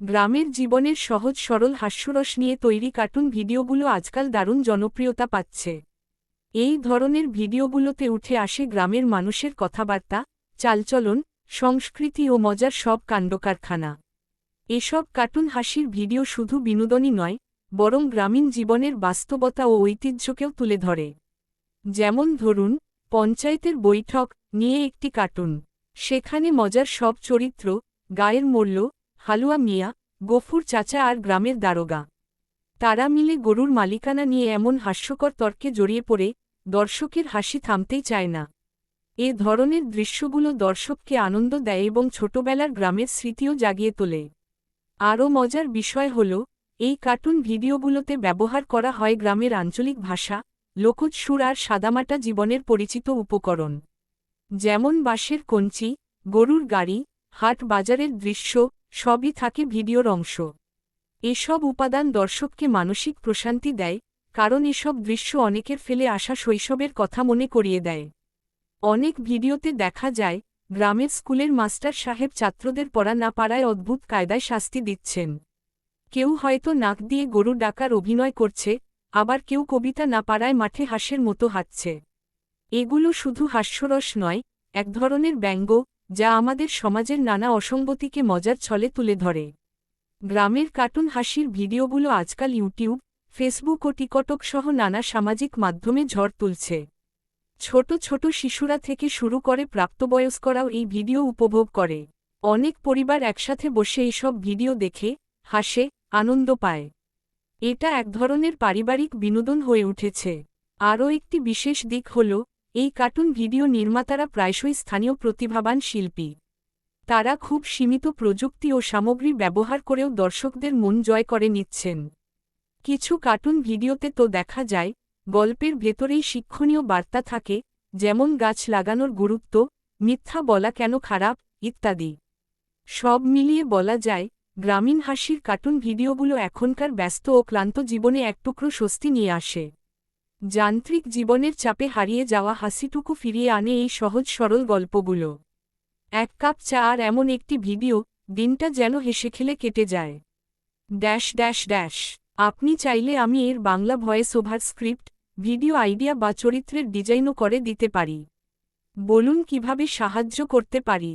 গ্রামের জীবনের সহজ সরল হাস্যরস নিয়ে তৈরি কার্টুন ভিডিওগুলো আজকাল দারুণ জনপ্রিয়তা পাচ্ছে। এই ধরনের ভিডিওগুলোতে উঠে আসে গ্রামের মানুষের কথাবার্তা, চালচলন, সংস্কৃতি ও মজার সব কাণ্ডকারখানা। এসব কার্টুন হাসির ভিডিও শুধু বিনোদনই নয়, বরং গ্রামীণ জীবনের বাস্তবতা ও ঐতিহ্যকেও তুলে ধরে। যেমন ধরুন, পঞ্চায়েতের বৈঠক নিয়ে একটি কার্টুন। সেখানে মজার সব চরিত্র, গায়ের মোল্ল, হালুয়া মিয়া, গফুর চাচা আর গ্রামের দারোগা। তারা মিলে গরুর মালিকানা নিয়ে এমন হাস্যকর তর্কে জড়িয়ে পড়ে, দর্শকের হাসি থামতেই চায় না। এ ধরনের দৃশ্যগুলো দর্শককে আনন্দ দেয় এবং ছোটবেলার গ্রামের স্মৃতিও জাগিয়ে তোলে। আরও মজার বিষয় হল, এই কার্টুন ভিডিওগুলোতে ব্যবহার করা হয় গ্রামের আঞ্চলিক ভাষা, লোকজ সুর আর সাদামাটা জীবনের পরিচিত উপকরণ। যেমন বাঁশের কঞ্চি, গরুর গাড়ি, হাট বাজারের দৃশ্য, সবই থাকে ভিডিওর অংশ। এসব উপাদান দর্শককে মানসিক প্রশান্তি দেয়, কারণ এসব দৃশ্য অনেকের ফেলে আসা শৈশবের কথা মনে করিয়ে দেয়। অনেক ভিডিওতে দেখা যায়, গ্রামের স্কুলের মাস্টার সাহেব ছাত্রদের পড়া না পারায় অদ্ভুত কায়দায় শাস্তি দিচ্ছেন। কেউ হয়তো নাক দিয়ে গরু ডাকার অভিনয় করছে, আবার কেউ কবিতা না পারায় মাঠে হাঁসের মতো হাঁটছে। এগুলো শুধু হাস্যরস নয়, এক ধরনের ব্যঙ্গ, যা আমাদের সমাজের নানা অসঙ্গতিকে মজার ছলে তুলে ধরে। গ্রামের কার্টুন হাসির ভিডিওগুলো আজকাল ইউটিউব, ফেসবুক ও টিকটক সহ নানা সামাজিক মাধ্যমে ঝড় তুলছে। ছোট ছোট শিশুরা থেকে শুরু করে প্রাপ্তবয়স্করাও এই ভিডিও উপভোগ করে। অনেক পরিবার একসাথে বসে এইসব ভিডিও দেখে, হাসে, আনন্দ পায়। এটা এক ধরনের পারিবারিক বিনোদন হয়ে উঠেছে। আরও একটি বিশেষ দিক হল, এই কার্টুন ভিডিও নির্মাতারা প্রায়শই স্থানীয় প্রতিভাবান শিল্পী। তারা খুব সীমিত প্রযুক্তি ও সামগ্রী ব্যবহার করেও দর্শকদের মন জয় করে নিচ্ছেন। কিছু কার্টুন ভিডিওতে তো দেখা যায়, গল্পের ভেতরেই শিক্ষণীয় বার্তা থাকে, যেমন গাছ লাগানোর গুরুত্ব, মিথ্যা বলা কেন খারাপ, ইত্যাদি। সব মিলিয়ে বলা যায়, গ্রামীণ হাসির কার্টুন ভিডিওগুলো এখনকার ব্যস্ত ও ক্লান্ত জীবনে এক টুকরো স্বস্তি নিয়ে আসে। যান্ত্রিক জীবনের চাপে হারিয়ে যাওয়া হাসিটুকু ফিরিয়ে আনে এই সহজ সরল গল্পগুলো। এক কাপ চা আর এমন একটি ভিডিও, দিনটা যেন হেসেখেলে কেটে যায়। আপনি চাইলে আমি এর Bangla voice over script, video idea বা চরিত্রের ডিজাইনও করে দিতে পারি। বলুন কিভাবে সাহায্য করতে পারি।